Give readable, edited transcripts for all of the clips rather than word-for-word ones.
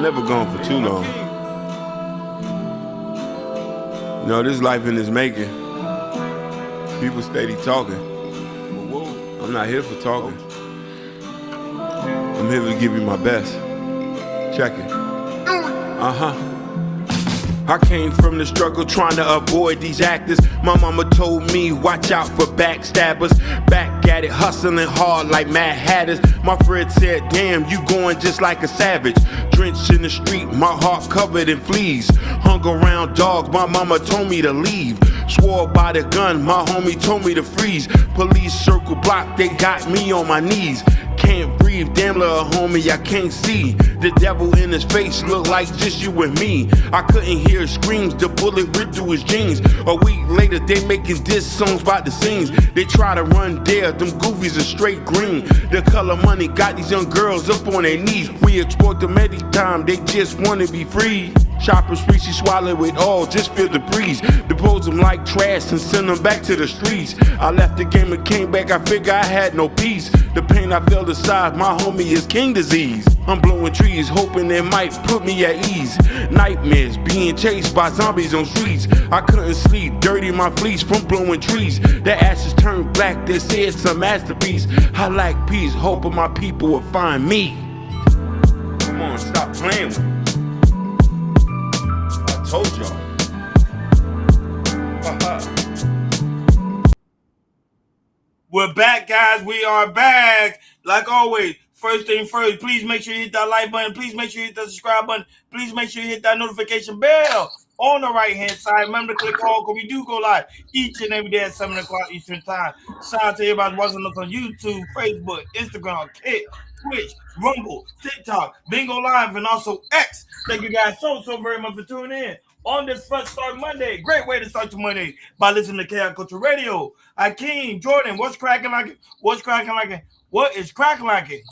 never gone for too long. You know, this life in this making. People steady talking. I'm not here for talking. I'm here to give you my best. Check it. I came from the struggle trying to avoid these actors. My mama told me, watch out for backstabbers. Back at it, hustling hard like Mad Hatters. My friend said, damn, you going just like a savage. Drenched in the street, my heart covered in fleas. Hung around dogs, my mama told me to leave. Swore by the gun, my homie told me to freeze. Police circle block, they got me on my knees. Can't breathe, damn little homie, I can't see. The devil in his face look like just you and me. I couldn't hear screams, the bullet ripped through his jeans. A week later, they making diss songs about the scenes. They try to run there, them goofies are straight green. The color money got these young girls up on their knees. We exploit them anytime, they just wanna be free. Shoppers free, she swallow it all, just feel the breeze. Depose them like trash and send them back to the streets. I left the game and came back, I figure I had no peace. The pain I felt aside, my homie is king disease. I'm blowing trees, hoping it might put me at ease. Nightmares, being chased by zombies on streets. I couldn't sleep, dirty my fleece from blowing trees. The ashes turned black, they say it's a masterpiece. I like peace, hoping my people will find me. Come on, stop playing with me. I told y'all. We're back, guys. We are back. Like always, first thing first, please make sure you hit that like button. Please make sure you hit that subscribe button. Please make sure you hit that notification bell on the right-hand side. Remember to click all because we do go live each and every day at 7 o'clock Eastern Time. Shout out to everybody watching us on YouTube, Facebook, Instagram, Kick, Twitch, Rumble, TikTok, Bingo Live, and also X. Thank you guys so very much for tuning in on this Fresh Start Monday. Great way to start your Monday by listening to Chaos Culture Radio. Akeem, Jordan, what's cracking like it? What's cracking like it? What is cracking like it?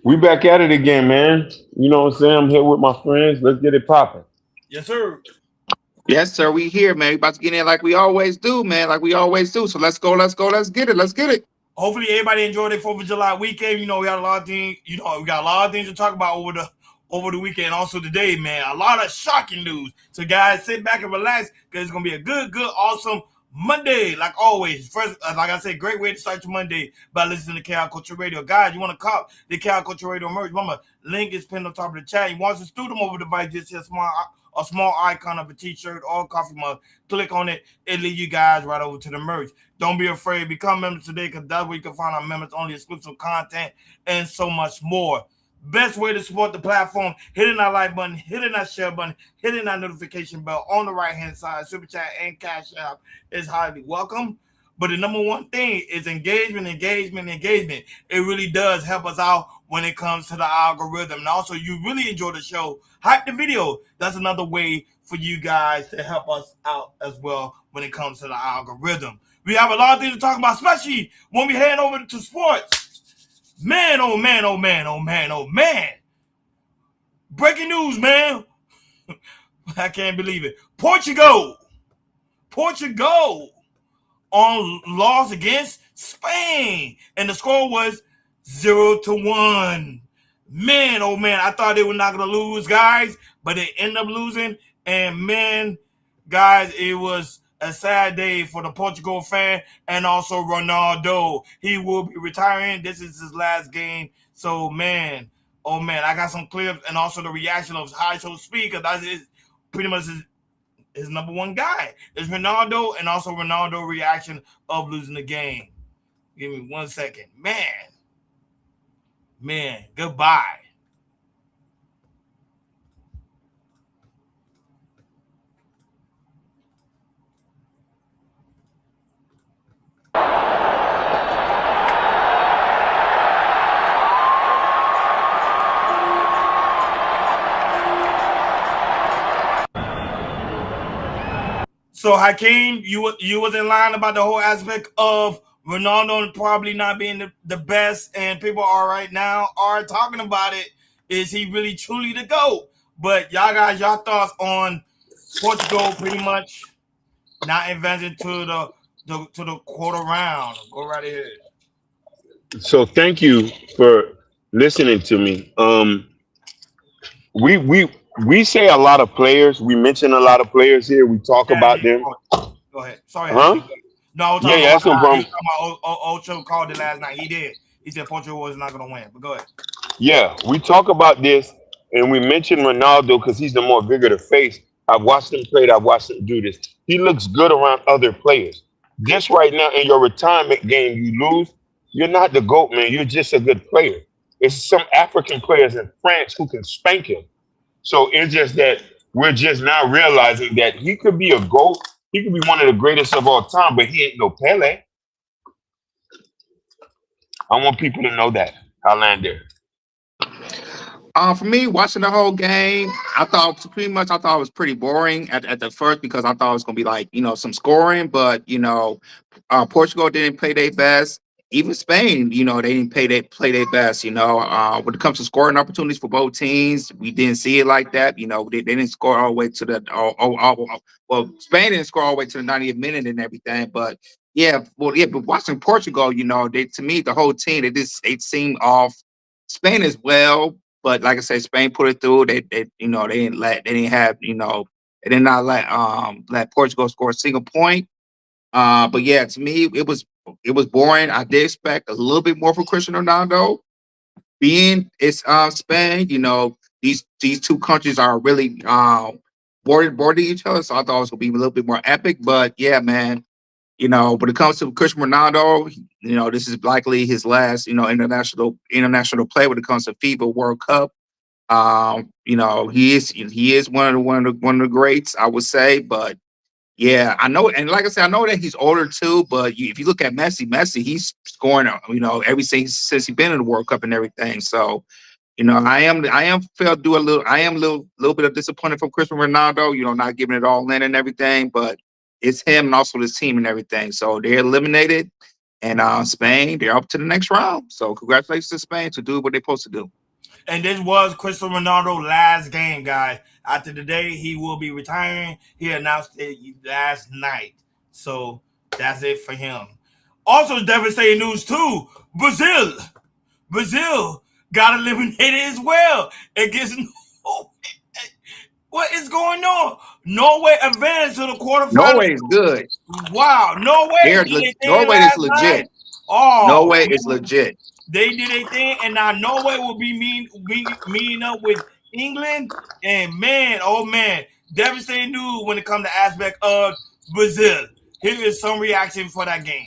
We back at it again, man. You know what I'm saying? I'm here with my friends. Let's get it popping. Yes, sir. Yes, sir. We here, man. We about to get in like we always do, man. Like we always do. So let's go. Let's get it. Hopefully everybody enjoyed their 4th of July weekend. You know, we got a lot of things, we got a lot of things to talk about over the weekend. Also today, man, a lot of shocking news. So guys, sit back and relax because it's gonna be a good, awesome Monday, like always. First, like I said, great way to start your Monday by listening to Chaos Culture Radio. Guys, you want to cop the Chaos Culture Radio merch? Remember, link is pinned on top of the chat. You want to steal them over the device, just a small icon of a t-shirt or coffee mug. Click on it, it leads you guys right over to the merch. Don't be afraid. Become members today because that's where you can find our members only exclusive content and so much more. Best way to support the platform, hitting that like button, hitting that share button, hitting that notification bell on the right-hand side. Super chat and cash app is highly welcome. But the number one thing is engagement. It really does help us out when it comes to the algorithm. And also, you really enjoy the show, hype the video. That's another way for you guys to help us out as well when it comes to the algorithm. We have a lot of things to talk about, especially when we head over to sports. Man, oh man. Breaking news, man. I can't believe it. Portugal on loss against Spain. And the score was 0-1. Man, oh man, I thought they were not going to lose, guys. But they ended up losing. And man, guys, it was a sad day for the Portugal fan and also Ronaldo. He will be retiring. This is his last game. So, man, oh, man, I got some clips and also the reaction of High So Speed because that is pretty much his number one guy. It's Ronaldo and also Ronaldo reaction of losing the game. Give me 1 second. Man, goodbye. So Hakeem, you was in line about the whole aspect of Ronaldo probably not being the best, and people are talking about it. Is he really truly the GOAT? But y'all guys, y'all thoughts on Portugal pretty much not advancing to the quarter round? Go right ahead. So thank you for listening to me. we say a lot of players. We mention a lot of players here. We talk about Saturday. them. Go ahead. Sorry, Huh? Hakeem. No, I was Yeah, talking yeah, about that's no he was problem. talking about Ocho called it last night. He did. He said Portugal was not going to win. But go ahead. Yeah, we talk about this and we mention Ronaldo because he's the more vigorous face. I've watched him play. I've watched him do this. He looks good around other players. Just right now in your retirement game, you lose. You're not the GOAT, man. You're just a good player. It's some African players in France who can spank him. So it's just that we're just now realizing that he could be a GOAT. He could be one of the greatest of all time, but he ain't no Pele. I want people to know that. I'll land there. For me, watching the whole game, I thought it was pretty boring at the first because I thought it was gonna be like some scoring, but Portugal didn't play their best. Even Spain, they didn't play their best. When it comes to scoring opportunities for both teams, we didn't see it like that. They didn't score all the way to the well, Spain didn't score all the way to the 90th minute and everything, but yeah. But watching Portugal, to me the whole team they seemed off. Spain as well, but like I said, Spain put it through. They didn't have they did not let Portugal score a single point. But yeah, to me it was boring. I did expect a little bit more from Cristiano Ronaldo. Being it's Spain, these two countries are really border each other, so I thought it was gonna be a little bit more epic. But yeah, man, when it comes to Cristiano Ronaldo, this is likely his last, international play when it comes to FIBA World Cup. He is one of the greats, I would say. But yeah, I know, and like I said, I know that he's older too. But if you look at Messi, he's scoring, every since he's been in the World Cup and everything. So I am felt do a little. I am a little bit of disappointed from Cristiano Ronaldo. Not giving it all in and everything, but it's him and also his team and everything. So they're eliminated, and Spain they're up to the next round. So congratulations to Spain to do what they're supposed to do. And this was Cristiano Ronaldo's last game, guys. After today, he will be retiring. He announced it last night. So that's it for him. Also, devastating news too. Brazil got eliminated as well. Against what is going on? Norway advanced to the quarterfinals. Norway is good. Wow, Norway did a thing Norway is last night. legit. Oh, Norway is legit. they did a thing, and now Norway will be meeting up with England. And man, oh man, devastating news when it comes to aspect of Brazil. Here is some reaction for that game.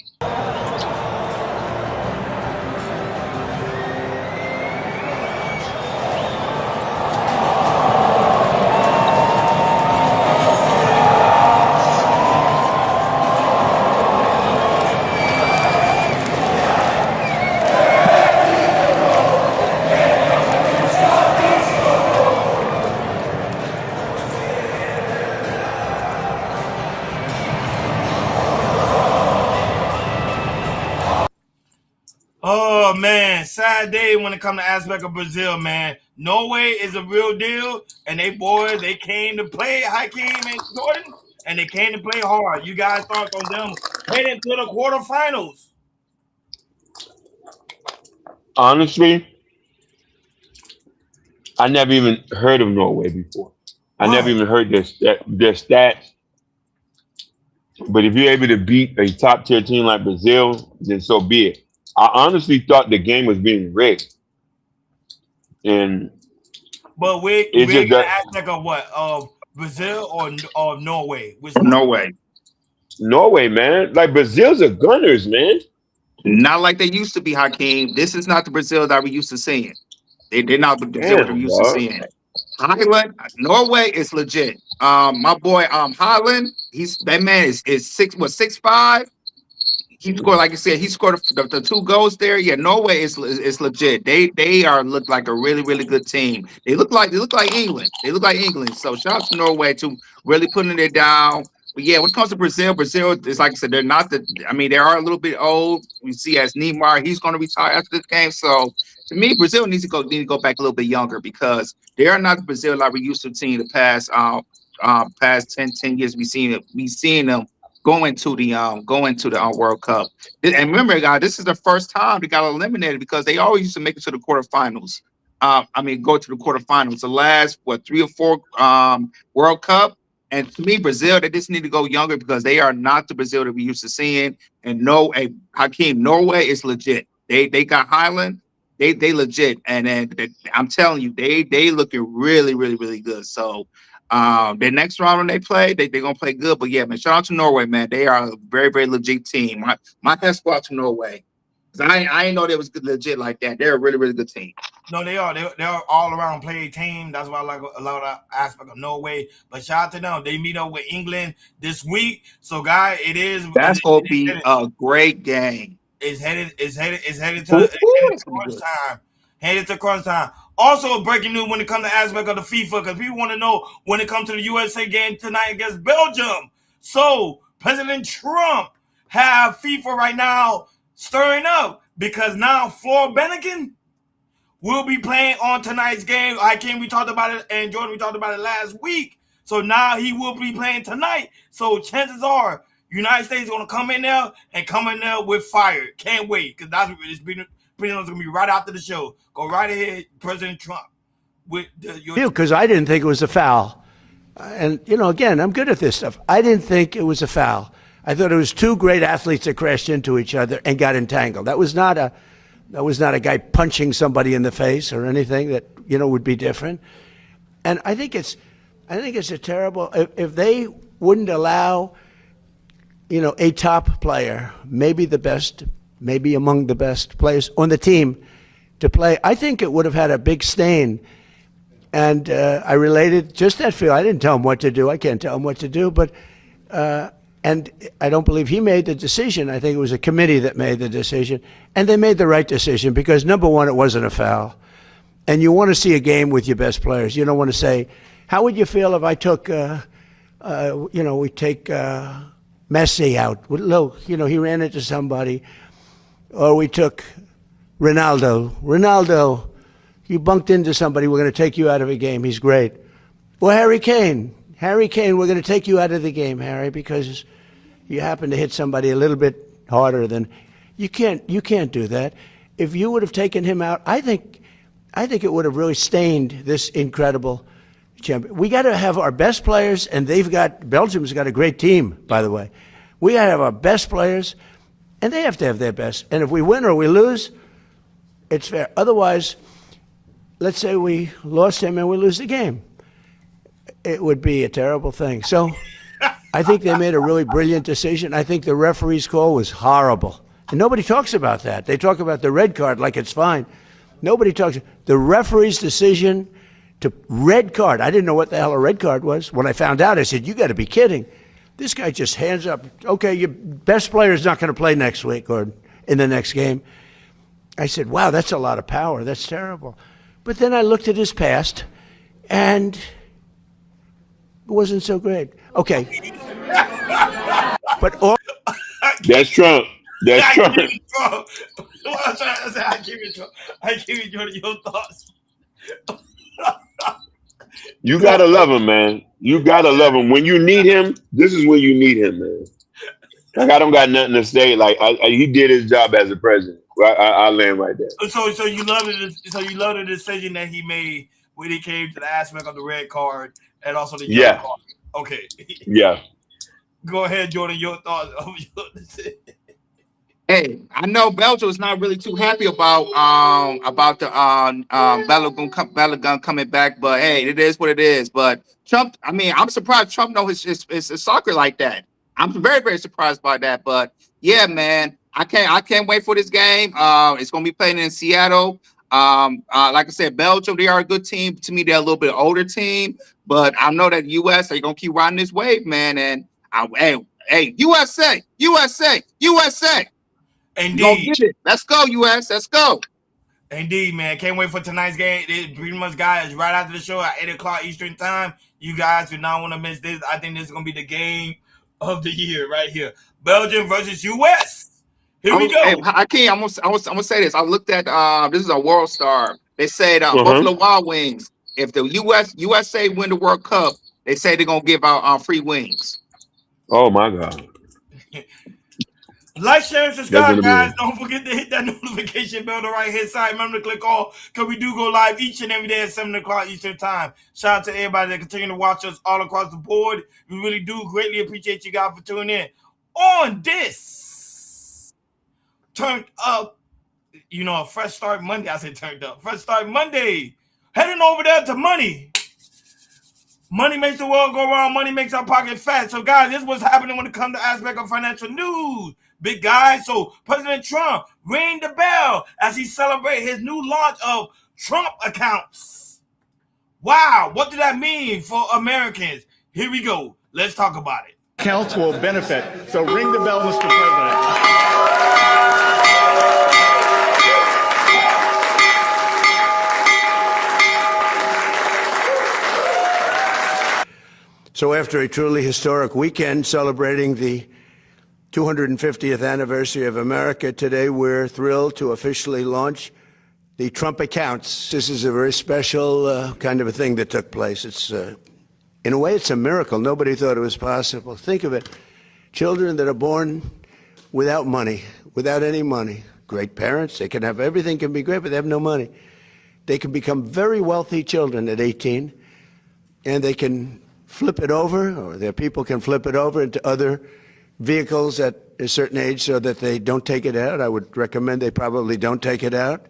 Oh man, sad day when it comes to aspect of Brazil, man. Norway is a real deal, and they came to play Hakeem and Jordan, and they came to play hard. You guys thoughts on them heading to the quarterfinals? Honestly, I never even heard of Norway before. I never Right. even heard their stats. But if you're able to beat a top tier team like Brazil, then so be it. I honestly thought the game was being rigged, and But we it's we're just gonna that aspect of what? Of Brazil or Norway? Which one? Norway. Norway, man, like Brazil's a gunners, man. Not like they used to be, Hakeem. This is not the Brazil that we used to seeing. They're not the Brazil that we Damn, used to dog. seeing. Highland, Norway is legit. My boy, Highland, that man is 6'5". He scored, like I said, he scored the two goals there. Yeah, Norway is legit. They are look like a really really good team. They look like England. They look like England. So shout out to Norway to really putting it down. But yeah, when it comes to Brazil is like I said, they're not the. I mean, they are a little bit old. We see as Neymar, he's going to retire after this game. So to me, Brazil need to go back a little bit younger because they are not the Brazil like we used to see in the past 10 years. We seen them going to the World Cup. And remember, guys, this is the first time they got eliminated because they always used to make it to the quarterfinals. go to the quarterfinals. The last what 3 or 4 World Cup. And to me, Brazil, they just need to go younger because they are not the Brazil that we used to seeing. And no, Hakeem, Norway is legit. They got Highland, they legit. And then I'm telling you, they looking really, really, really good. So the next round when they play, they gonna play good. But yeah, man, shout out to Norway, man. They are a very, very legit team. My best go out to Norway. I didn't know they was good, legit like that. They're a really, really good team. No, they are. They're all around play team. That's why I like a lot of aspect of Norway. But shout out to them. They meet up with England this week. So, guys, That's gonna be a great game. It's headed Ooh, to that's gonna be crunch good. time. Headed to crunch time. Also, breaking news when it comes to aspect of the FIFA, because people want to know when it comes to the USA game tonight against Belgium. So, President Trump have FIFA right now stirring up because now Flor Bennigan will be playing on tonight's game. We talked about it, and Jordan, we talked about it last week. So now he will be playing tonight. So chances are United States is going to come in there with fire. Can't wait, because that's it's pretty much going to be right after the show. Go right ahead, President Trump. Because I didn't think it was a foul. And, again, I'm good at this stuff. I didn't think it was a foul. I thought it was two great athletes that crashed into each other and got entangled. That was not a guy punching somebody in the face or anything that, would be different. And I think it's a terrible, if they wouldn't allow, a top player, maybe the best, maybe among the best players on the team to play, I think it would have had a big stain. And I related just that feel. I didn't tell him what to do. I can't tell him what to do, but, and I don't believe he made the decision. I think it was a committee that made the decision. And they made the right decision because, number one, it wasn't a foul. And you want to see a game with your best players. You don't want to say, how would you feel if I took, we take Messi out? Look, he ran into somebody. Or we took Ronaldo. Ronaldo, you bunked into somebody. We're going to take you out of a game. He's great. Or Harry Kane. Harry Kane, we're going to take you out of the game, Harry, because you happen to hit somebody a little bit harder than you can't do that. If you would have taken him out, I think it would have really stained this incredible champion. We got to have our best players, and Belgium's got a great team, by the way. We got to have our best players, and they have to have their best. And if we win or we lose, it's fair. Otherwise, let's say we lost him and we lose the game. It would be a terrible thing. So I think they made a really brilliant decision. I think the referee's call was horrible. And nobody talks about that. They talk about the red card like it's fine. Nobody talks. The referee's decision to red card. I didn't know what the hell a red card was. When I found out, I said, you got to be kidding. This guy just hands up. Okay, your best player is not going to play next week or in the next game. I said, wow, that's a lot of power. That's terrible. But then I looked at his past, and it wasn't so great. Okay. But that's Trump. That's Trump. I give you your thoughts. You gotta love him, man. You gotta love him. When you need him, this is when you need him, man. Like, I don't got nothing to say. Like, he did his job as a president. I land right there. So you love it. So you love the decision that he made when he came to the aspect of the red card and also the yellow card. Okay. Yeah. Go ahead, Jordan. Your thoughts of your decision. Hey, I know Belgium is not really too happy about the Balogun coming back, but hey, it is what it is. But Trump, I mean, I'm surprised Trump knows his soccer like that. I'm very, very surprised by that. But yeah, man, I can't wait for this game. It's gonna be playing in Seattle. Like I said, Belgium, they are a good team. To me, they're a little bit older team, but I know that US are gonna keep riding this wave, man. And hey, USA. Indeed. Let's go, US. Let's go. Indeed, man. Can't wait for tonight's game. It pretty much, guys, right after the show at 8 o'clock Eastern time. You guys do not want to miss this. I think this is going to be the game of the year right here. Belgium versus US. Here we go. Hey, I'm gonna say this. I looked at this is a World Star. They said Buffalo Wild Wings. If the USA win the World Cup, they say they're gonna give out free wings. Oh my God. Like, share, and That's subscribe, gonna be guys. one. Don't forget to hit that notification bell on the right hand side. Remember to click all because we do go live each and every day at 7 o'clock Eastern Time. Shout out to everybody that continue to watch us all across the board. We really do greatly appreciate you guys for tuning in on this turned up. A fresh start Monday. I said turned up. Fresh start Monday. Heading over there to money. Money makes the world go round. Money makes our pocket fat. So, guys, this is what's happening when it comes to aspect of financial news. Big guys. So, President Trump rang the bell as he celebrated his new launch of Trump accounts. Wow. What did that mean for Americans? Here we go. Let's talk about it. Accounts will benefit. So ring the bell, Mr. President. So after a truly historic weekend celebrating the 250th anniversary of America, today we're thrilled to officially launch the Trump accounts. This is a very special kind of a thing that took place. It's, in a way, it's a miracle. Nobody thought it was possible. Think of it. Children that are born without money, without any money. Great parents, they can have everything can be great, but they have no money. They can become very wealthy children at 18, and they can flip it over, or their people can flip it over into other vehicles at a certain age so that they don't take it out. I would recommend they probably don't take it out,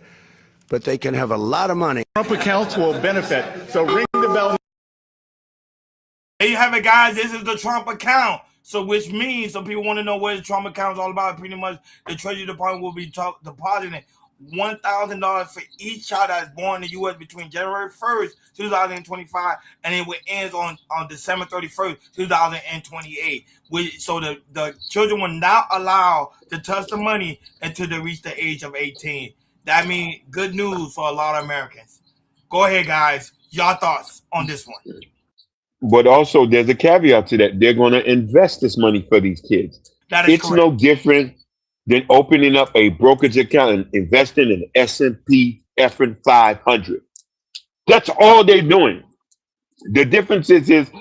but they can have a lot of money. Trump accounts will benefit. So ring the bell. There you have it, guys. This is the Trump account. So, which means some people want to know what the Trump account is all about. Pretty much, the Treasury Department will be depositing $1,000 for each child that is born in the U.S. between January 1st, 2025, and it will end on December 31st, 2028. So the children will not allow to touch the money until they reach the age of 18. That means good news for a lot of Americans. Go ahead, guys. Your thoughts on this one? But also, there's a caveat to that. They're going to invest this money for these kids. That is It's correct. no different than opening up a brokerage account and investing in S&P effing 500. That's all they're doing. The difference is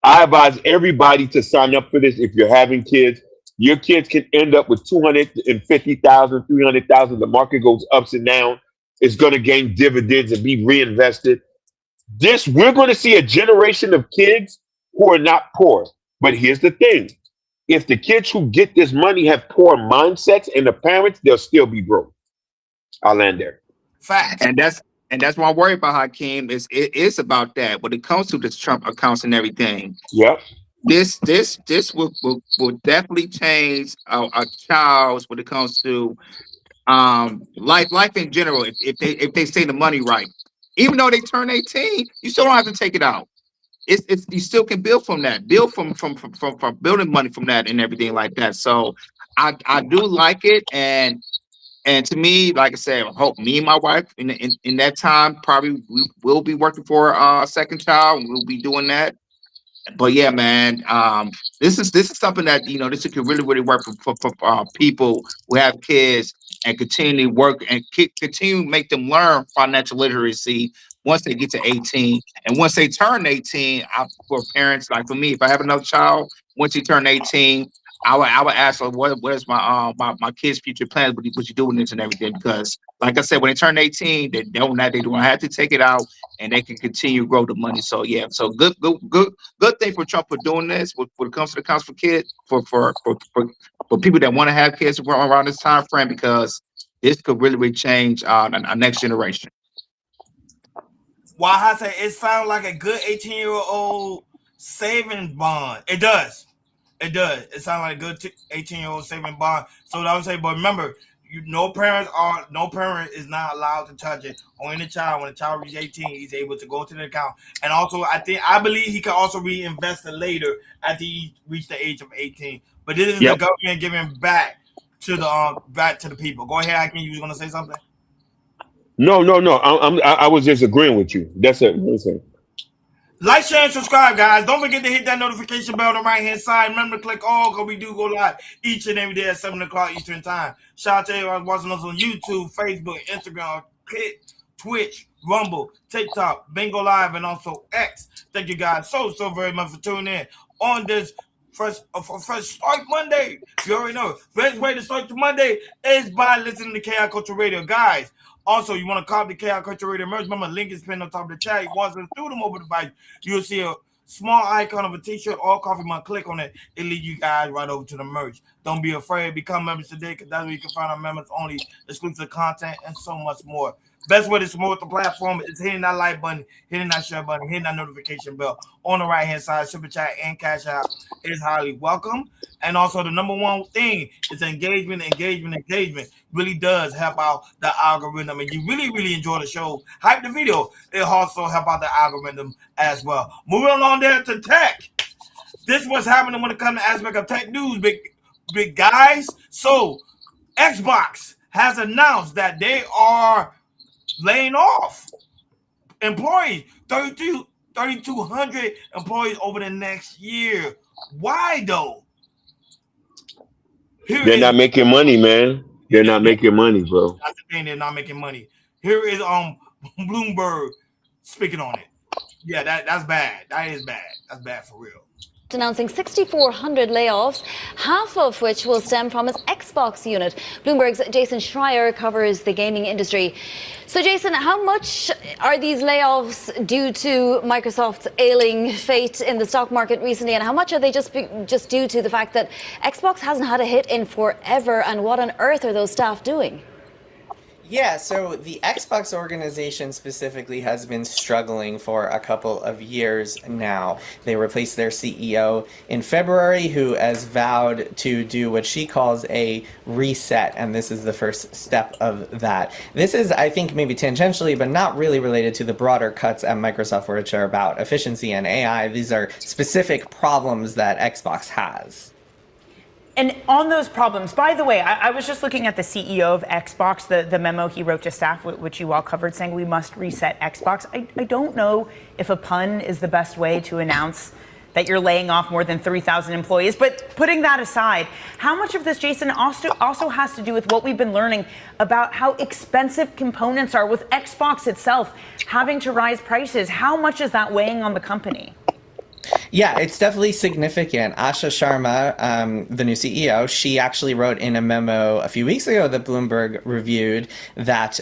I advise everybody to sign up for this. If you're having kids, your kids can end up with 250,000, 300,000. The market goes ups and down. It's going to gain dividends and be reinvested. We're going to see a generation of kids who are not poor. But here's the thing. If the kids who get this money have poor mindsets and the parents, they'll still be broke. I'll land there. Facts. And that's why I worry about Hakeem. It's about that. When it comes to this Trump accounts and everything, Yep. this will definitely change a child's when it comes to life in general. If they say the money right, even though they turn 18, you still don't have to take it out. It's you still can build from that, build from building money from that and everything like that. So I do like it, and to me, like I said, I hope me and my wife in that time probably we will be working for a second child, and we'll be doing that. But yeah, man, this is something that this could really work for people who have kids and continue to work and continue to make them learn financial literacy once they get to 18. And once they turn 18, for parents like for me, if I have another child, once he turn 18, I would ask her what is my kids' future plans, what you doing this and everything, because like I said, when they turn 18, they don't have to take it out and they can continue to grow the money. So yeah, so good thing for Trump for doing this when it comes to the accounts for kids for people that want to have kids around this time frame, because this could really change our next generation. Why I say it sounds like a good 18-year-old savings bond. It does. It does. It sounds like a good 18-year-old saving bond. So I would say, but remember, no parent is not allowed to touch it. Only the child. When the child reaches 18, he's able to go to the account. And also, I believe he can also reinvest it later after he reached the age of 18. But this is the government giving back to the people. Go ahead, Hakeem. You was going to say something? No. I was just agreeing with you. That's it. Like, share, and subscribe, guys. Don't forget to hit that notification bell on the right-hand side. Remember to click all, because we do go live each and every day at 7 o'clock Eastern Time. Shout out to everyone watching us on YouTube, Facebook, Instagram, Twitch, Rumble, TikTok, Bingo Live, and also X. Thank you guys so very much for tuning in on this First start Monday. You already know. Best way to start the Monday is by listening to KI Culture Radio, guys. Also, you want to copy the KI Culture Radio merch? Remember, link is pinned on top of the chat. Once it's through the mobile device, you'll see a small icon of a t-shirt or coffee mug. Click on it. It leads you guys right over to the merch. Don't be afraid. Become members today, because that's where you can find our members only exclusive content and so much more. Best way to support the platform is hitting that like button, hitting that share button, hitting that notification bell on the right hand side. Super chat and cash out is highly welcome. And also, the number one thing is engagement. Really does help out the algorithm. And you really enjoy the show, hype the video, it also help out the algorithm as well. Moving along there to tech. This is what's happening when it comes to aspect of tech news, big guys. So Xbox has announced that they are laying off employees, 3,200 employees over the next year. Why though? They're not making money, man. They're not making money, bro. That's the thing. They're not making money. Here is Bloomberg speaking on it. Yeah, that's bad. That is bad. That's bad for real. Announcing 6,400 layoffs, half of which will stem from its Xbox unit. Bloomberg's Jason Schreier covers the gaming industry. So, Jason, how much are these layoffs due to Microsoft's ailing fate in the stock market recently, and how much are they just due to the fact that Xbox hasn't had a hit in forever? And what on earth are those staff doing? Yeah, so the Xbox organization specifically has been struggling for a couple of years now. They replaced their CEO in February, who has vowed to do what she calls a reset, and this is the first step of that. This is, I think, maybe tangentially, but not really related to the broader cuts at Microsoft, which are about efficiency and AI. These are specific problems that Xbox has. And on those problems, by the way, I was just looking at the CEO of Xbox, the memo he wrote to staff, which you all covered, saying we must reset Xbox. I don't know if a pun is the best way to announce that you're laying off more than 3,000 employees. But putting that aside, how much of this, Jason, also has to do with what we've been learning about how expensive components are with Xbox itself having to rise prices? How much is that weighing on the company? Yeah, it's definitely significant. Asha Sharma, the new CEO, she actually wrote in a memo a few weeks ago that Bloomberg reviewed that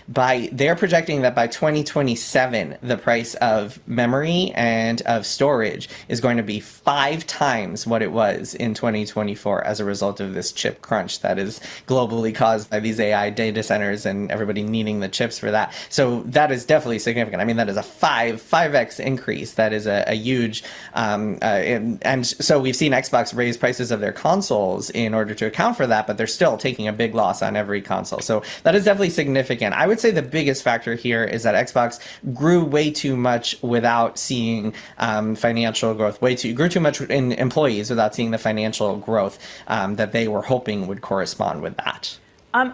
they're projecting that by 2027, the price of memory and of storage is going to be 5 times what it was in 2024 as a result of this chip crunch that is globally caused by these AI data centers and everybody needing the chips for that. So that is definitely significant. I mean, that is a 5x increase. That is a huge and so we've seen Xbox raise prices of their consoles in order to account for that, but they're still taking a big loss on every console. So that is definitely significant. I would say the biggest factor here is that Xbox grew way too much without seeing financial growth. Grew too much in employees without seeing the financial growth that they were hoping would correspond with that.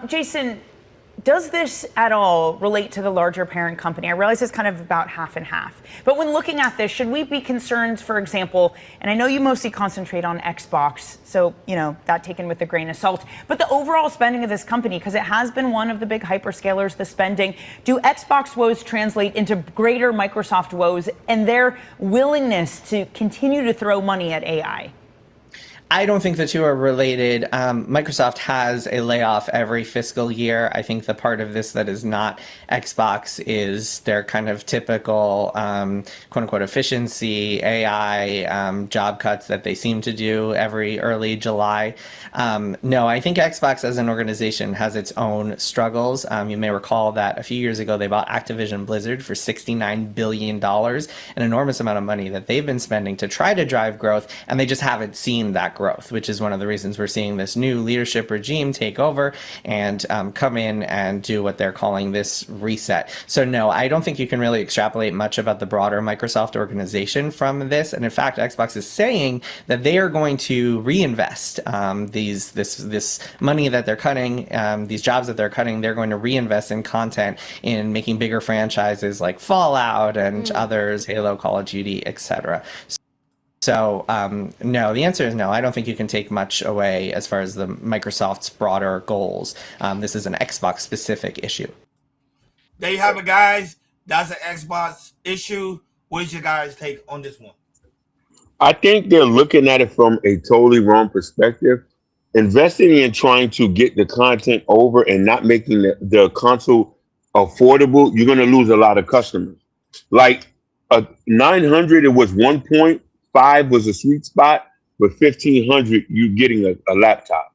Jason, does this at all relate to the larger parent company? I realize it's kind of about half and half. But when looking at this, should we be concerned, for example, and I know you mostly concentrate on Xbox, so, you know, that taken with a grain of salt, but the overall spending of this company, because it has been one of the big hyperscalers, the spending, do Xbox woes translate into greater Microsoft woes and their willingness to continue to throw money at AI? I don't think the two are related. Microsoft has a layoff every fiscal year. I think the part of this that is not Xbox is their kind of typical quote unquote efficiency, AI job cuts that they seem to do every early July. No, I think Xbox as an organization has its own struggles. You may recall that a few years ago they bought Activision Blizzard for $69 billion, an enormous amount of money that they've been spending to try to drive growth, and they just haven't seen that growth, which is one of the reasons we're seeing this new leadership regime take over and come in and do what they're calling this reset. So no, I don't think you can really extrapolate much about the broader Microsoft organization from this. And in fact, Xbox is saying that they are going to reinvest this money that they're cutting, these jobs that they're cutting. They're going to reinvest in content, in making bigger franchises like Fallout and others, Halo, Call of Duty, etc. So no, the answer is no. I don't think you can take much away as far as the Microsoft's broader goals. This is an Xbox specific issue. There you have it, guys. That's an Xbox issue. What's your guys' take on this one? I think they're looking at it from a totally wrong perspective. Investing in trying to get the content over and not making the console affordable, you're going to lose a lot of customers. Like a 900, it was 1.5 was a sweet spot, but 1500, you're getting a laptop.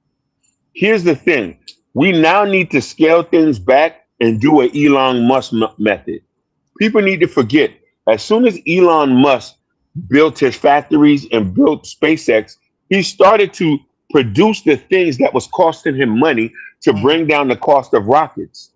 Here's the thing: we now need to scale things back and do an Elon Musk method. People need to forget, as soon as Elon Musk built his factories and built SpaceX, he started to produce the things that was costing him money to bring down the cost of rockets.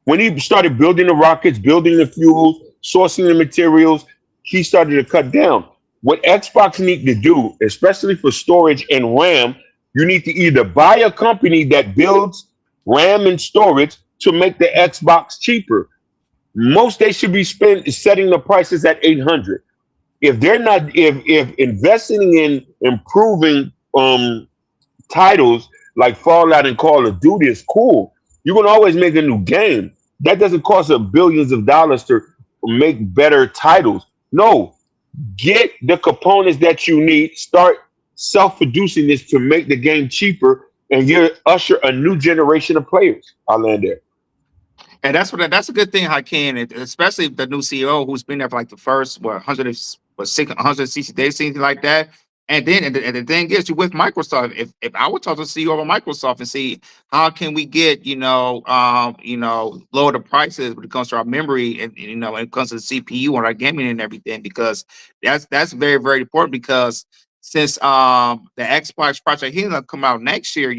When he started building the rockets, building the fuels, sourcing the materials, he started to cut down. What Xbox need to do, especially for storage and RAM, you need to either buy a company that builds RAM and storage to make the Xbox cheaper. Most they should be setting the prices at 800. If they're not, if investing in improving titles like Fallout and Call of Duty is cool, you can always make a new game. That doesn't cost billions of dollars to make better titles. No, get the components that you need. Start self-producing this to make the game cheaper, and you usher a new generation of players. I'll land there. And that's a good thing, Hakeem, especially the new CEO who's been there for like the first 160 days, something like that. And then and the thing is, you with Microsoft. If I would talk to the CEO of Microsoft and see how can we get lower the prices when it comes to our memory and when it comes to the CPU and our gaming and everything, because that's very, very important. Because since the Xbox Project He's gonna come out next year,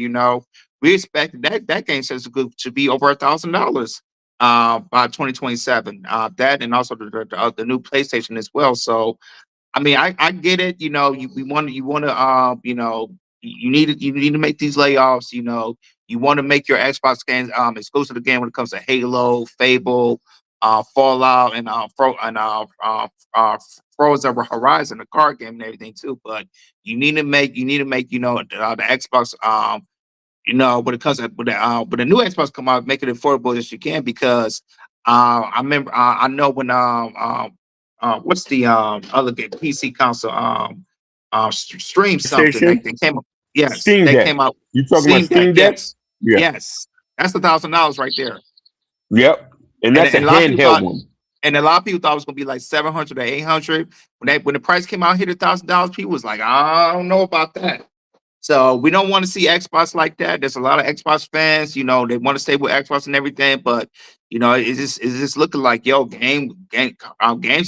we expect that game says to be over $1,000 by 2027. That and also the new PlayStation as well. So I mean, I get it. You need to make these layoffs. You want to make your Xbox games exclusive to the game when it comes to Halo, Fable, Fallout, and Forza Horizon, the card game and everything too. But you need to make the Xbox when it comes to when the new Xbox come out, make it affordable as you can, because I remember I know when what's the other game, PC console stream something they came up. Yes, Steam they Deck. came out. You talking about Steam Deck? Yes, Yeah. yes, that's $1,000 right there. Yep, and that's a handheld one. And a lot of people thought it was gonna be like 700 or 800. When the price came out, hit $1,000, people was like, I don't know about that. So we don't want to see Xbox like that. There's a lot of Xbox fans, they want to stay with Xbox and everything, but it's just looking like games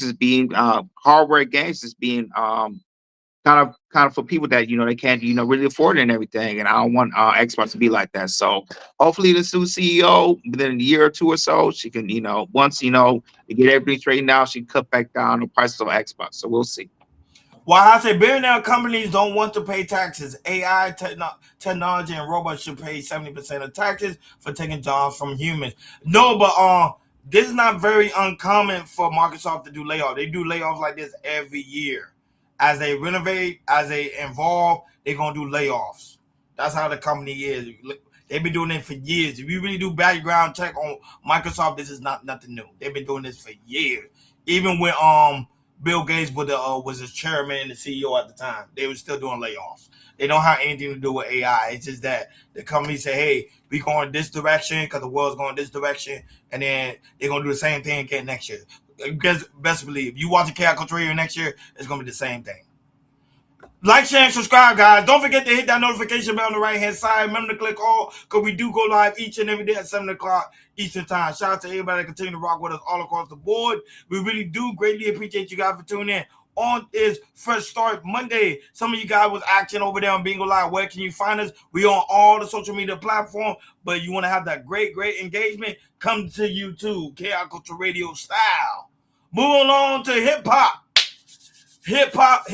is being hardware games is being kind of for people that they can't really afford it and everything. And I don't want Xbox to be like that. So hopefully this new CEO within a year or two or so, she can once they get everything straightened out, she can cut back down the prices of Xbox. So we'll see. Well, I say billionaire companies don't want to pay taxes. AI, technology, and robots should pay 70% of taxes for taking jobs from humans. No, but this is not very uncommon for Microsoft to do layoffs. They do layoffs like this every year. As they renovate, as they evolve, they're going to do layoffs. That's how the company is. They've been doing it for years. If you really do background check on Microsoft, this is nothing new. They've been doing this for years. Even when Bill Gates was his chairman and the CEO at the time, they were still doing layoffs. They don't have anything to do with AI. It's just that the company say, hey, we going this direction because the world's going this direction, and then they're going to do the same thing again next year. Because best believe, if you watch the Chaos Culture Radio next year, it's going to be the same thing. Like, share, and subscribe, guys. Don't forget to hit that notification bell on the right-hand side. Remember to click all, because we do go live each and every day at 7 o'clock Eastern Time. Shout out to everybody that continue to rock with us all across the board. We really do greatly appreciate you guys for tuning in. On is Fresh Start Monday. Some of you guys was acting over there on Bingo Live. Where can you find us? We on all the social media platforms, but you want to have that great engagement, come to YouTube, Chaos Culture Radio style. Moving on to hip-hop. Hip-hop.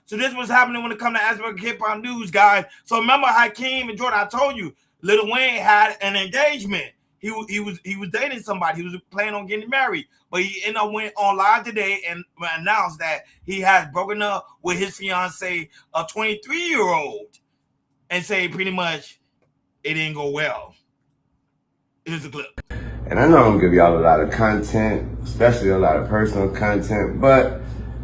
So this was happening when it comes to aspect of hip-hop news, guys. So remember Hakeem and Jordan, I told you, Lil Wayne had an engagement. He was dating somebody. He was planning on getting married. But he ended up went on live today and announced that he has broken up with his fiance, a 23-year-old, and say pretty much it didn't go well. Here's the clip. And I know I'm gonna give y'all a lot of content, especially a lot of personal content, but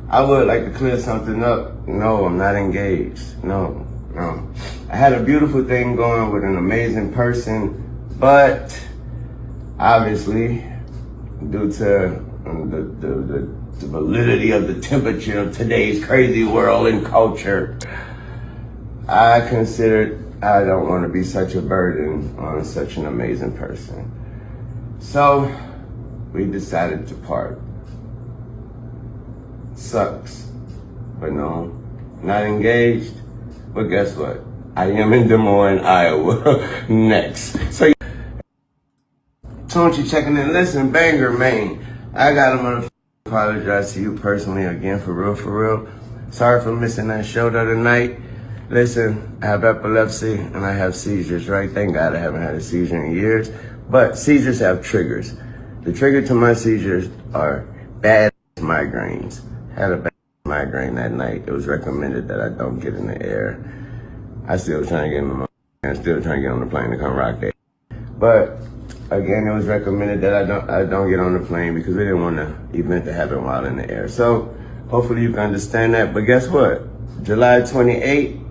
I would like to clear something up. No, I'm not engaged. No. I had a beautiful thing going with an amazing person, but obviously, due to the validity of the temperature of today's crazy world and culture, I considered I don't want to be such a burden on such an amazing person. So we decided to part. Sucks, but no, not engaged. But guess what? I am in Des Moines, Iowa next. So don't you checking in? Listen, Banger, man. I gotta apologize to you personally again, for real. Sorry for missing that show the other night. Listen, I have epilepsy and I have seizures, right? Thank God I haven't had a seizure in years. But seizures have triggers. The trigger to my seizures are bad migraines. Had a bad migraine that night. It was recommended that I don't get in the air. I still trying to get in still trying to get on the plane to come rock that. But again, it was recommended that I don't get on the plane because we didn't want the event to happen while in the air. So hopefully you can understand that. But guess what? July 28th,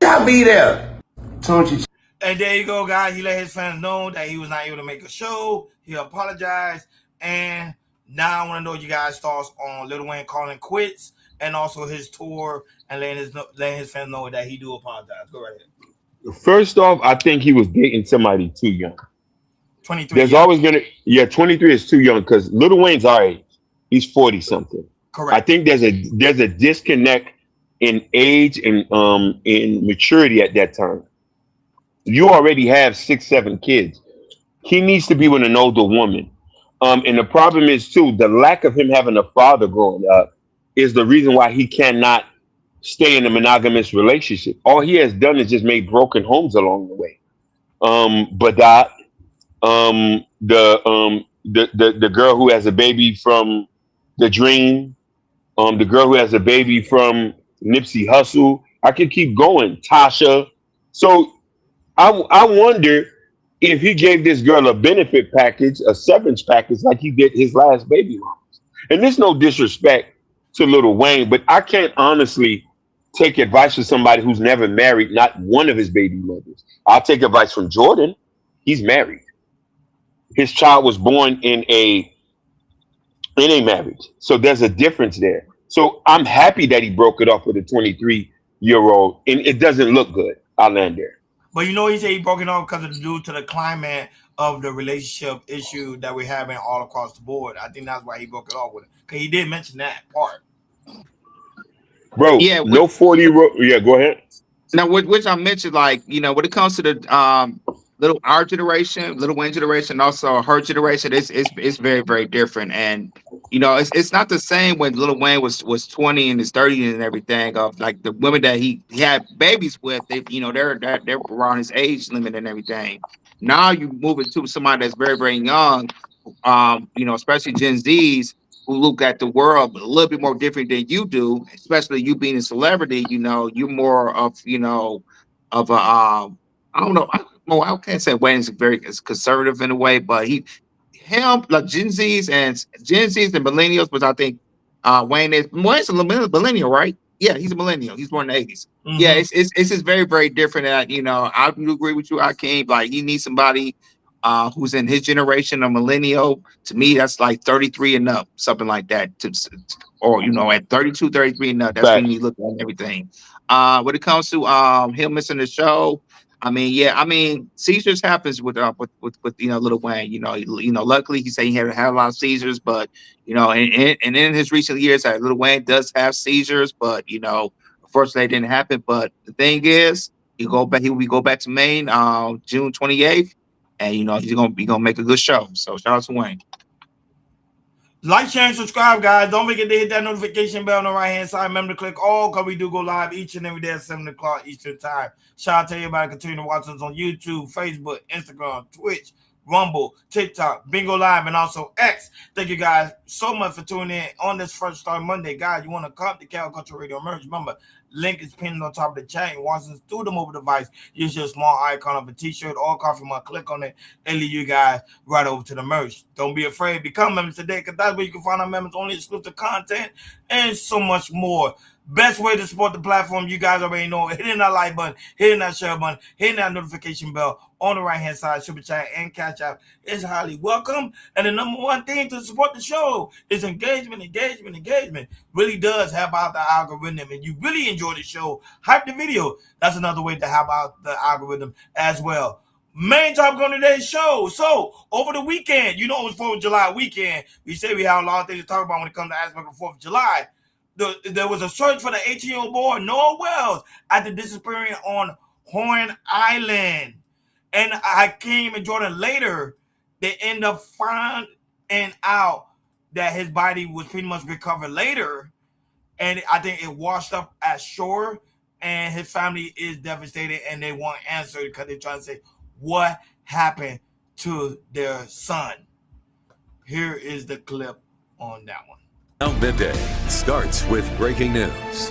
I'll be there. Don't you? And there you go, guys. He let his fans know that he was not able to make a show. He apologized. And now I want to know you guys' thoughts on Lil Wayne calling quits and also his tour and letting his fans know that he do apologize. Go right ahead. First off, I think he was dating somebody too young. 23. There's always gonna 23 is too young because Lil Wayne's our age. He's 40 something. Correct. I think there's a disconnect in age and in maturity at that time. You already have 6, 7 kids. He needs to be with an older woman. And the problem is too, the lack of him having a father growing up is the reason why he cannot stay in a monogamous relationship. All he has done is just made broken homes along the way. Badat, the girl who has a baby from The Dream, the girl who has a baby from Nipsey Hussle. I could keep going. Tasha. So I wonder if he gave this girl a benefit package, a severance package, like he did his last baby moms. And there's no disrespect to Lil Wayne, but I can't honestly take advice from somebody who's never married not one of his baby mothers. I'll take advice from Jordan. He's married. His child was born in a marriage. So there's a difference there. So I'm happy that he broke it off with a 23-year-old, and it doesn't look good. I'll land there. But he said he broke it off because due to the climate of the relationship issue that we're having all across the board. I think that's why he broke it off with it. Because he did mention that part. Bro, Yeah, no 40-year-old. Yeah, go ahead. Now, which I mentioned, like, when it comes to the our generation, Lil Wayne generation, also her generation, it's very, very different. And it's not the same when Lil Wayne was 20 and his 30s and everything. Of like the women that he had babies with, they're around his age limit and everything. Now you move it to somebody that's very, very young, especially Gen Zs who look at the world a little bit more different than you do, especially you being a celebrity. You're more of of a I don't know. I can't say Wayne's is conservative in a way, but like Gen Zs and millennials, which I think Wayne's a millennial, right? Yeah, he's a millennial. He's born in the 80s. Mm-hmm. Yeah, it's just very, very different. That I do agree with you, Akeem. Like he needs somebody who's in his generation, a millennial. To me, that's like 33 and up, something like that. Or at 32, 33 and up, that's when you look at everything. When it comes to him missing the show, seizures happens with Lil Wayne. Luckily he said he had a lot of seizures, but and in his recent years, Lil Wayne does have seizures, but unfortunately it didn't happen. But the thing is, he will go back to Maine June 28th, and he's gonna make a good show. So shout out to Wayne. Like, share, and subscribe, guys. Don't forget to hit that notification bell on the right-hand side. Remember to click all, because we do go live each and every day at 7 o'clock Eastern Time. Shout out to everybody continue to watch us on YouTube, Facebook, Instagram, Twitch, Rumble, TikTok, Bingo Live, and also X. Thank you guys so much for tuning in on this Fresh Start Monday. Guys, you want to come to Cal Culture Radio Merch? Remember, Link is pinned on top of the chat. And once it's through the mobile device, you see a small icon of a t-shirt or coffee mug. Click on it and lead you guys right over to the merch. Don't be afraid. Become members today, because that's where you can find our members only exclusive content and so much more. Best way to support the platform, you guys already know, hitting that like button, hitting that share button, hitting that notification bell on the right-hand side, Super Chat and Cash App is highly welcome. And the number one thing to support the show is engagement. Really does help out the algorithm. And you really enjoy the show, hype the video. That's another way to help out the algorithm as well. Main topic on today's show. So, over the weekend, you know it was 4th of July weekend. We say we have a lot of things to talk about when it comes to aspect of 4th of July. There was a search for the 18-year-old boy, Nolan Wells, after disappearing on Horn Island. And Hakeem and Jordan later, they end up finding out that his body was pretty much recovered later. And I think it washed up at shore. And his family is devastated and they want answers because they're trying to say what happened to their son. Here is the clip on that one. Now midday starts with breaking news.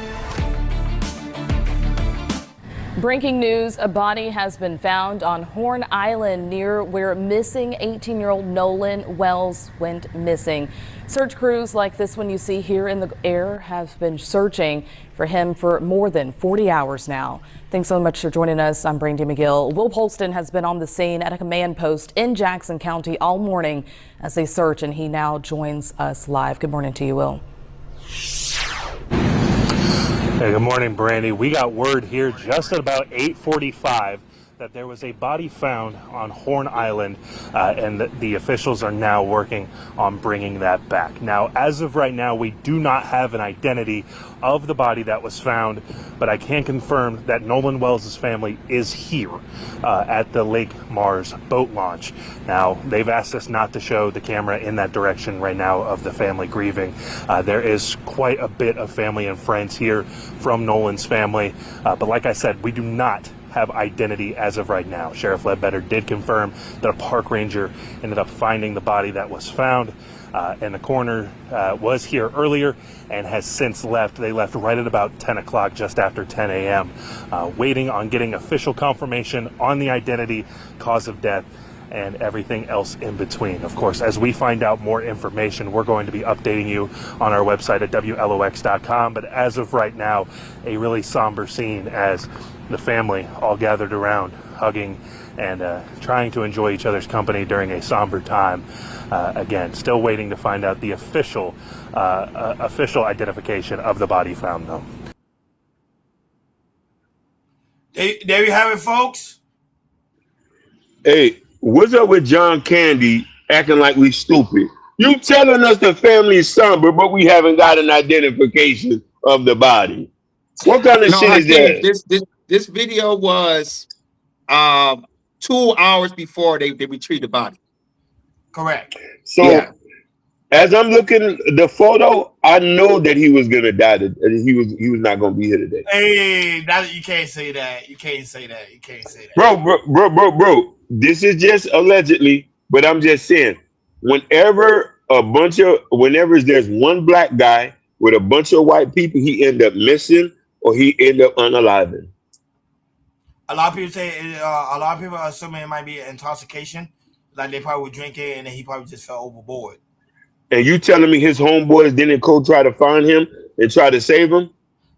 Breaking news, a body has been found on Horn Island near where missing 18-year-old Nolan Wells went missing. Search crews like this one you see here in the air have been searching for him for more than 40 hours now. Thanks so much for joining us. I'm Brandy McGill. Will Polston has been on the scene at a command post in Jackson County all morning as they search, and he now joins us live. Good morning to you, Will. Hey, good morning, Brandy. We got word here just at about 8:45 that there was a body found on Horn Island, and the officials are now working on bringing that back. Now, as of right now, we do not have an identity of the body that was found, but I can confirm that Nolan Wells' family is here at the Lake Mars boat launch. Now, they've asked us not to show the camera in that direction right now of the family grieving. There is quite a bit of family and friends here from Nolan's family, but like I said, we do not have identity as of right now. Sheriff Ledbetter did confirm that a park ranger ended up finding the body that was found, and the coroner was here earlier and has since left. They left right at about 10 o'clock, just after 10 a.m., waiting on getting official confirmation on the identity, cause of death, and everything else in between. Of course, as we find out more information, we're going to be updating you on our website at WLOX.com. But as of right now, a really somber scene as the family all gathered around, hugging and trying to enjoy each other's company during a somber time. Again, still waiting to find out the official identification of the body found, though. There you have it, folks. Hey, what's up with John Candy acting like we stupid? You telling us the family is somber, but we haven't got an identification of the body. What kind of shit is that? This video was 2 hours before they retrieved the body. Correct. So, yeah. As I'm looking at the photo, I know that he was gonna die. He was not gonna be here today. Hey, you can't say that. You can't say that. You can't say that. Bro. This is just allegedly, but I'm just saying. Whenever there's one black guy with a bunch of white people, he end up missing or he end up unaliving. A lot of people say, a lot of people are assuming it might be an intoxication. Like they probably were drinking and then he probably just fell overboard. And you telling me his homeboys didn't go try to find him and try to save him?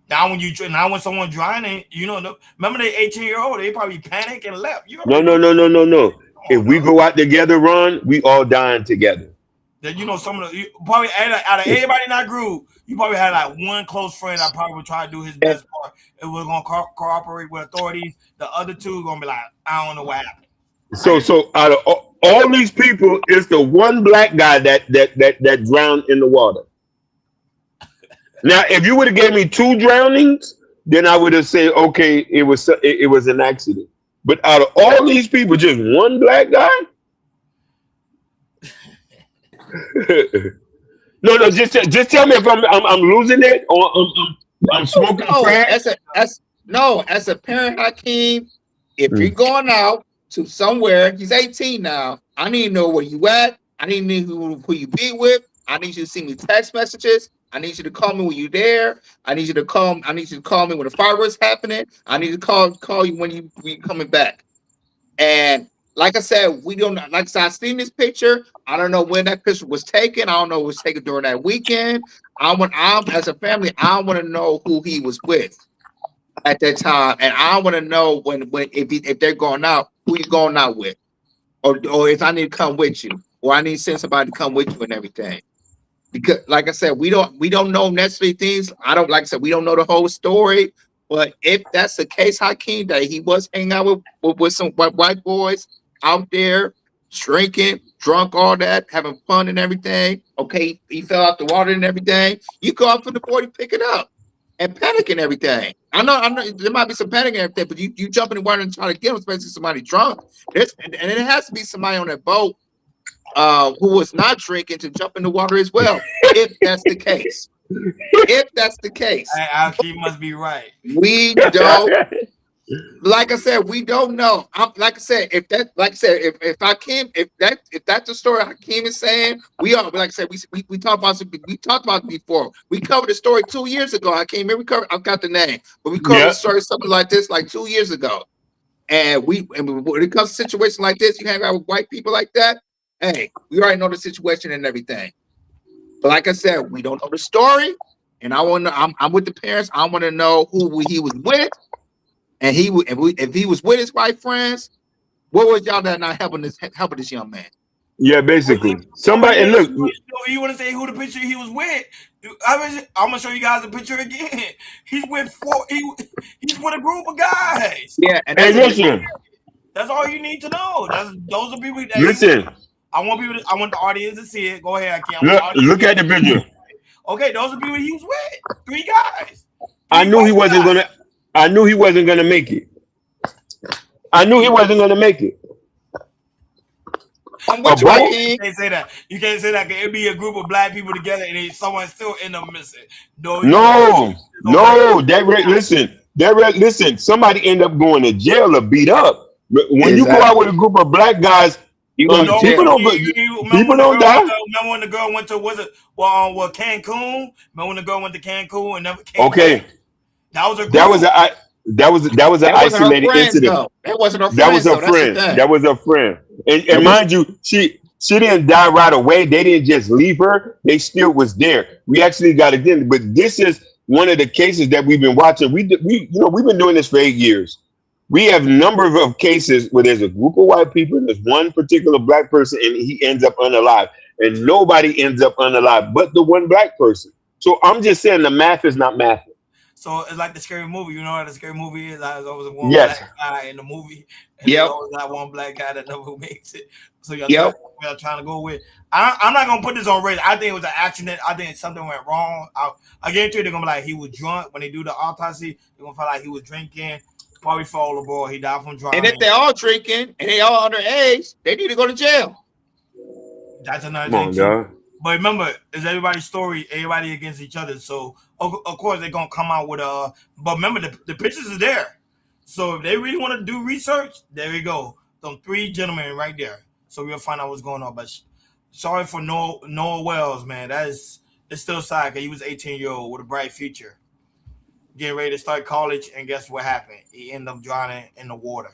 Now when someone drowning, remember the 18-year-old, they probably panicked and left. No. If we go out together, Ron, we all dying together. Then you probably out of everybody in that group, you probably had like one close friend that probably would try to do his best part. It was gonna cooperate with authorities. The other two gonna be like, I don't know what happened. So out of all these people, it's the one black guy that drowned in the water. Now, if you would have gave me 2 drownings, then I would have said, okay, it was an accident. But out of all these people, just one black guy? No, just tell me if I'm losing it or I'm smoking crack. As a parent, Hakeem, if you're going out to somewhere, he's 18 now. I need to know where you at. I need to know who you be with. I need you to send me text messages. I need you to call me when you're there. I need you to call me when the fireworks happening. I need to call you when you coming back. And like I said, we don't like I said, I seen this picture. I don't know when that picture was taken. I don't know if it was taken during that weekend. As a family, I want to know who he was with at that time. And I want to know if they're going out, who you going out with. Or if I need to come with you, or I need to send somebody to come with you and everything. Because, like I said, we don't know necessarily things. Like I said, we don't know the whole story. But if that's the case, Hakeem, that he was hanging out with some white boys out there, drinking, drunk, all that, having fun and everything. Okay, he fell out the water and everything. You go out for the boy to pick it up and panic and everything. I know there might be some panic and everything, but you jump in the water and try to get him, especially somebody drunk. And it has to be somebody on that boat who was not drinking to jump in the water as well, if that's the case. If that's the case. Hakeem must be right. We don't, like I said, we don't know. If that's the story Hakeem is saying, we are, like I said, we talked about it before. We covered the story 2 years ago. Hakeem, I've got the name, but we covered the story something like this like 2 years ago. And when it comes to situations like this, you hang out with white people like that. Hey, we already know the situation and everything. But like I said, we don't know the story. And I'm with the parents. I want to know who he was with. And if he was with his white friends, what was y'all that not helping this young man? Yeah, basically. Somebody, and look. You want to say who the picture he was with? I'm gonna show you guys the picture again. He's with a group of guys. Yeah, and that's all you need to know. Those are people. Listen. I want the audience to see it. Go ahead, Hakeem. Look at the picture. Okay, those are people he was with. 3 guys. I knew he wasn't gonna make it. I knew he wasn't gonna make it. You can't say that. You can't say that. It'd be a group of black people together and then someone still end up missing. Listen. Somebody end up going to jail or beat up. When you go out with a group of black guys, people don't die. Remember when the girl went to Cancun? Remember when the girl went to Cancun and never came back? That was a group. That was an isolated incident. That wasn't her friend. That was her friend. And mind you, she didn't die right away. They didn't just leave her. They still was there. We actually got it in. But this is one of the cases that we've been watching. We've been doing this for 8 years. We have a number of cases where there's a group of white people, there's one particular black person, and he ends up unalive. And nobody ends up unalive but the one black person. So I'm just saying the math is not math. So it's like the scary movie. You know what the scary movie is? There's always one black guy in the movie, and there's always that one black guy that never makes it. So y'all trying to go with. I'm not gonna put this on race. I think it was an accident. I think something went wrong. I guarantee you they're gonna be like he was drunk when they do the autopsy. They're gonna feel like he was drinking. Probably fell overboard. He died from drowning. And if they're all drinking and they all underage, they need to go to jail. That's another thing too. But remember, it's everybody's story, everybody against each other. So of course they're gonna come out with but remember the pictures are there. So if they really want to do research, there we go. Them 3 gentlemen right there. So we'll find out what's going on. But sorry for Nolan Wells, man. It's still sad because he was 18-year-old with a bright future. Getting ready to start college, and guess what happened? He ended up drowning in the water.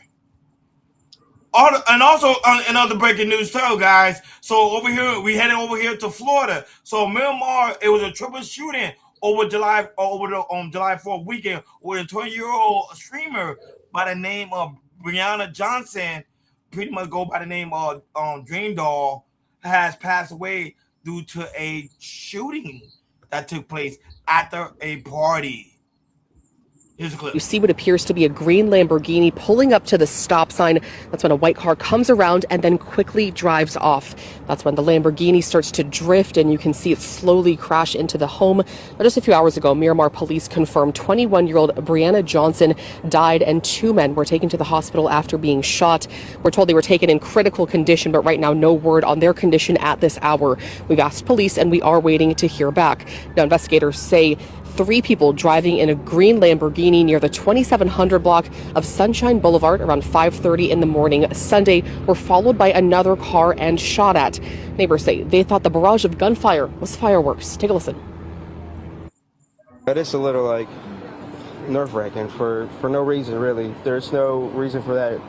And also, in other breaking news too, guys. So over here, we headed over here to Florida. So Miramar, it was a triple shooting over July 4th weekend with a 20-year-old streamer by the name of Brianna Johnson, pretty much go by the name of Dream Doll, has passed away due to a shooting that took place after a party. You see what appears to be a green Lamborghini pulling up to the stop sign. That's when a white car comes around and then quickly drives off. That's when the Lamborghini starts to drift and you can see it slowly crash into the home. Now, just a few hours ago, Miramar police confirmed 21-year-old Brianna Johnson died and 2 men were taken to the hospital after being shot. We're told they were taken in critical condition, but right now no word on their condition at this hour. We've asked police and we are waiting to hear back. Now, investigators say 3 people driving in a green Lamborghini near the 2700 block of Sunshine Boulevard around 5:30 in the morning Sunday were followed by another car and shot at. Neighbors say they thought the barrage of gunfire was fireworks. Take a listen. That is a little like nerve-wracking for no reason, really. There's no reason for that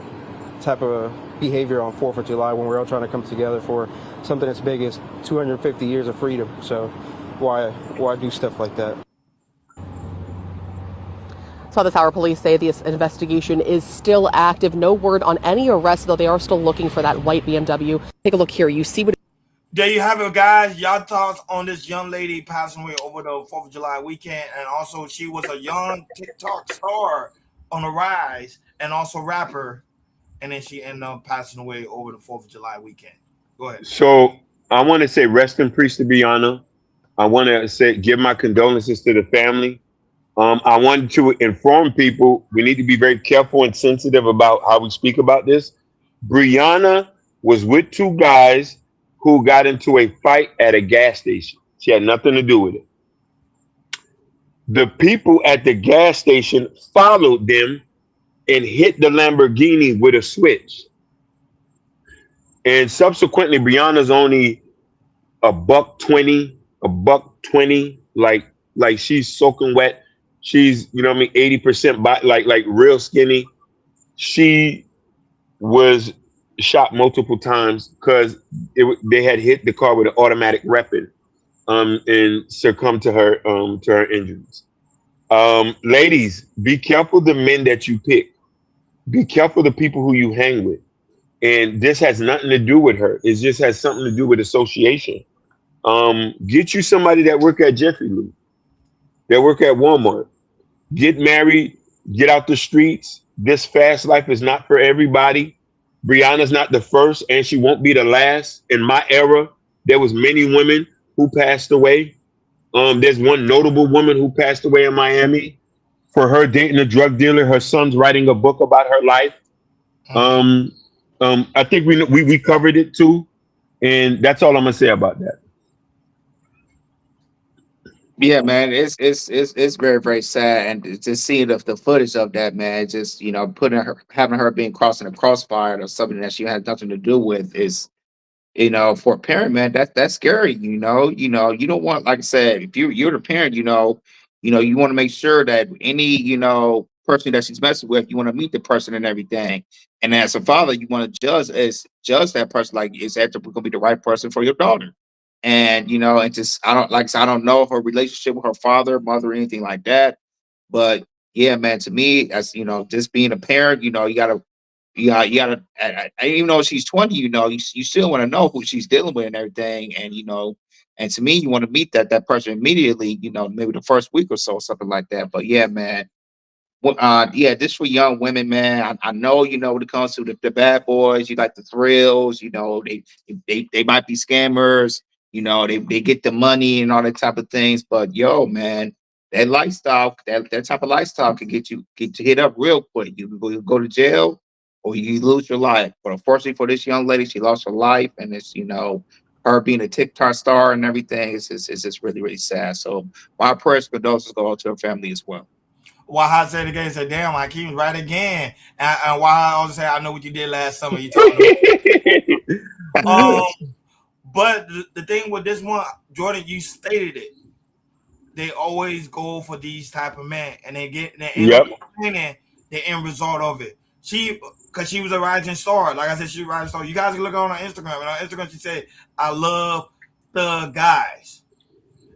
type of behavior on 4th of July when we're all trying to come together for something as big as 250 years of freedom. So why do stuff like that? So this hour, police say this investigation is still active. No word on any arrests, though they are still looking for that white BMW. Take a look here. You see what... There you have it, guys. Y'all thoughts on this young lady passing away over the 4th of July weekend. And also, she was a young TikTok star on the rise and also rapper. And then she ended up passing away over the 4th of July weekend. Go ahead. So I want to say rest in peace to Brianna. I want to say give my condolences to the family. I wanted to inform people we need to be very careful and sensitive about how we speak about this. Brianna was with two guys who got into a fight at a gas station. She had nothing to do with it. The people at the gas station followed them and hit the Lamborghini with a switch. And subsequently, Brianna's only $120, like she's soaking wet. She's, 80% like real skinny. She was shot multiple times because they had hit the car with an automatic weapon, and succumbed to her injuries. Ladies, be careful the men that you pick. Be careful the people who you hang with. And this has nothing to do with her. It just has something to do with association. Get you somebody that work at Jiffy Lube, that work at Walmart. Get married, get out the streets. This fast life is not for everybody. Brianna's not the first, and she won't be the last. In my era, there was many women who passed away. There's one notable woman who passed away in Miami for her dating a drug dealer. Her son's writing a book about her life. I think we covered it too, and that's all I'm gonna say about that. Yeah, man, it's very, very sad, and just seeing the footage of that, man, just having her being crossing a crossfire or something that she had nothing to do with is, for a parent, man, that's scary. You don't want, like I said, if you're the parent, you want to make sure that any person that she's messing with, you want to meet the person and everything. And as a father, you want to judge that person, like, is that going to be the right person for your daughter? And and just I don't know her relationship with her father, mother, or anything like that. But yeah, man, to me, as just being a parent, you gotta. Even though she's 20, you still want to know who she's dealing with and everything. And and to me, you want to meet that person immediately. Maybe the first week or so, something like that. But yeah, man, yeah, this for young women, man. I know, when it comes to the bad boys, you like the thrills, they might be scammers, they get the money and all that type of things. But yo, man, that lifestyle, that type of lifestyle can get you hit up real quick. You can go to jail or you lose your life. But unfortunately for this young lady, she lost her life, and it's, her being a TikTok star and everything, it's just really, really sad. So my prayers, condolences go out to her family as well. Why I said again, said, damn, I keep right again. And why I always say, I know what you did last summer. You told me. But the thing with this one, Jordan, you stated it. They always go for these type of men, and they end up winning the end result of it. Because she was a rising star. Like I said, she's a rising star. You guys can look on her Instagram. And on Instagram, she said, I love thug guys.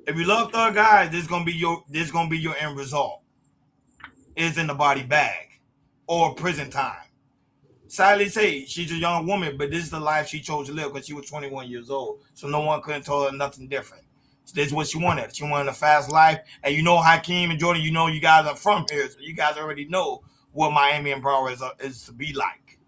If you love thug guys, this gonna be your end result. Is in the body bag or prison time. Sadly say, she's a young woman, but this is the life she chose to live because she was 21 years old. So no one couldn't tell her nothing different. So this is what she wanted. She wanted a fast life. And Hakeem and Jordan, you guys are from here. So you guys already know what Miami and Broward is to be like.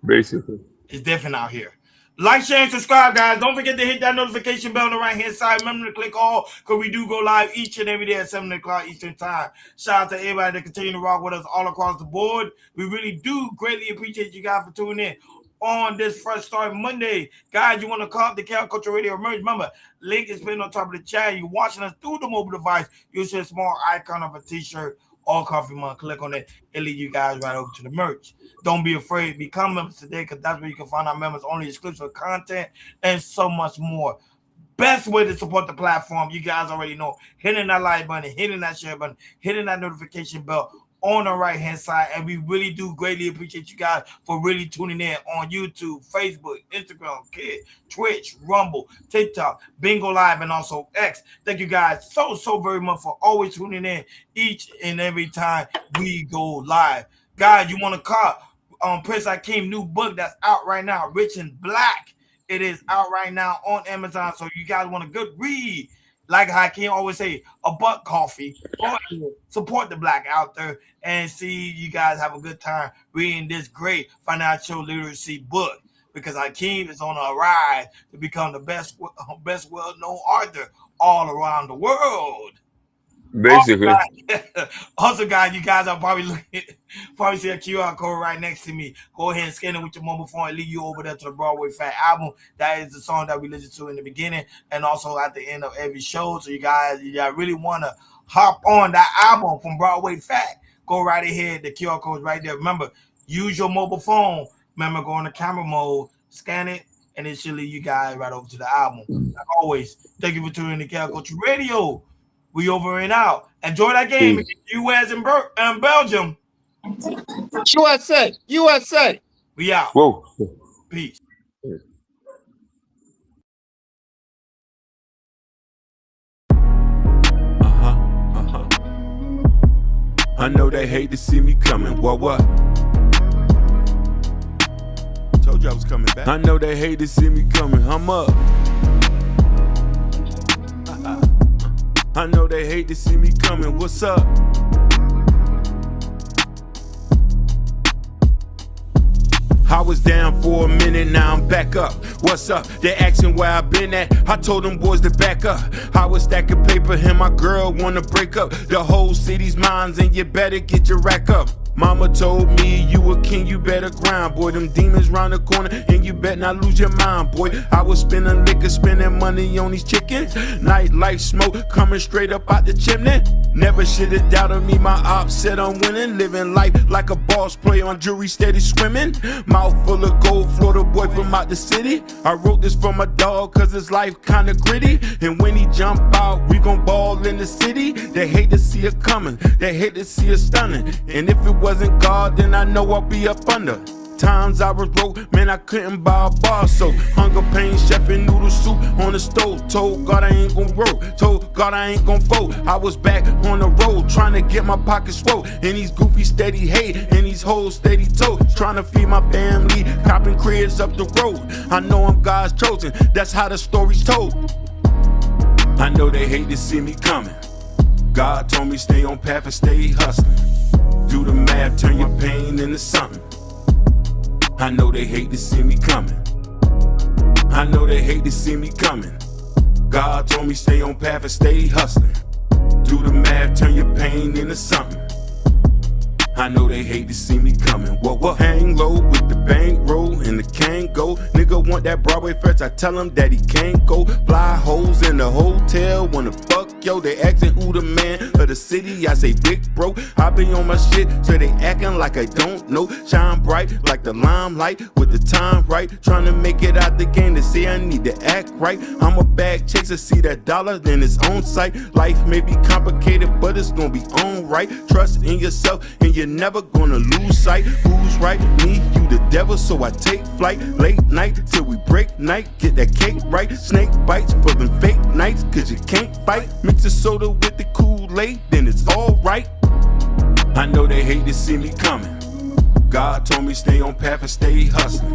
Basically. It's different out here. Like, share, and subscribe, guys. Don't forget to hit that notification bell on the right-hand side. Remember to click all, because we do go live each and every day at 7 o'clock Eastern Time. Shout out to everybody that continue to rock with us all across the board. We really do greatly appreciate you guys for tuning in on this Fresh Start Monday. Guys, you want to call up the Cal Culture Radio Merge? Remember, link is pinned on top of the chat. You're watching us through the mobile device. You'll see a small icon of a t-shirt or coffee mug. Click on it. It'll lead you guys right over to the merch. Don't be afraid. Become members today, because that's where you can find our members only exclusive content and so much more. best way to support the platform, you guys already know, hitting that like button, hitting that share button, hitting that notification bell on the right-hand side. And we really do greatly appreciate you guys for really tuning in on YouTube, Facebook, Instagram, Twitch, Rumble, TikTok, Bingo Live, and also X. Thank you guys so very much for always tuning in each and every time we go live. Guys, you want to call Prince Hakeem new book that's out right now, Rich and Black. It is out right now on Amazon, so you guys want a good read. Like Hakeem always say, a buck coffee. Support the Black out there and see you guys have a good time reading this great financial literacy book, because Hakeem is on a ride to become the best well-known author all around the world. Basically. Also, guys, you guys are probably see a QR code right next to me. Go ahead and scan it with your mobile phone and lead you over there to the Broadway Fat album. That is the song that we listen to in the beginning and also at the end of every show. So you guys really want to hop on that album from Broadway Fat, go right ahead. The QR code is right there. Remember, use your mobile phone. Remember, go into camera mode, scan it, and it should lead you guys right over to the album. Like always, thank you for tuning in to Cal Culture Radio. We over and out. Enjoy that game against U.S. and Belgium. USA. We out. Whoa. Peace. I know they hate to see me coming. What? Told you I was coming back. I know they hate to see me coming. I'm up. I know they hate to see me coming. What's up? I was down for a minute, now I'm back up. What's up? They asking where I been at. I told them boys to back up. I was stacking paper and my girl wanna break up. The whole city's mine and you better get your rack up. Mama told me you a king, you better grind, boy. Them demons round the corner and you better not lose your mind, boy. I was spending liquor, spending money on these chickens. Nightlife smoke coming straight up out the chimney. Never should've doubted me, my ops said I'm winning. Living life like a boss player on jury, steady swimming. Mouth full of gold, Florida boy from out the city. I wrote this for my dog cause his life kinda gritty. And when he jump out, we gon' ball in the city. They hate to see it coming, they hate to see it stunning. And if it wasn't God, then I know I'll be up under. Times I was broke, man, I couldn't buy a bar. So hunger pain, chef and noodle soup on the stove. Told God I ain't gon' roll, told God I ain't gon' fold. I was back on the road, trying to get my pockets swole. And these goofy steady hate, and these hoes steady toes. Trying to feed my family, copping cribs up the road. I know I'm God's chosen, that's how the story's told. I know they hate to see me coming. God told me stay on path and stay hustling. Do the math, turn your pain into something. I know they hate to see me coming. I know they hate to see me coming. God told me stay on path and stay hustling. Do the math, turn your pain into something. I know they hate to see me coming. What? Hang low with the bankroll and the Kango. Nigga want that Broadway fetch, I tell him that he can't go. Fly hoes in the hotel, wanna fuck, yo. They asking who the man of the city, I say big bro. I be on my shit, so they acting like I don't know. Shine bright like the limelight with the time right. Trying to make it out the game, they say I need to act right. I'm a bag chaser, see that dollar, then it's on sight. Life may be complicated, but it's gonna be on right. Trust in yourself and you're never gonna lose sight. Who's right? Me, you the devil, so I take flight. Late night till we break night, get that cake right. Snake bites for them fake nights, cause you can't fight. Mix the soda with the Kool-Aid, then it's alright. I know they hate to see me coming. God told me stay on path and stay hustling.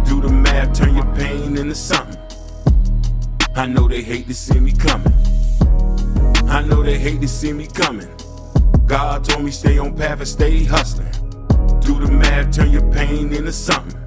Do the math, turn your pain into something. I know they hate to see me coming. I know they hate to see me coming. God told me stay on path and stay hustling. Do the math, turn your pain into something.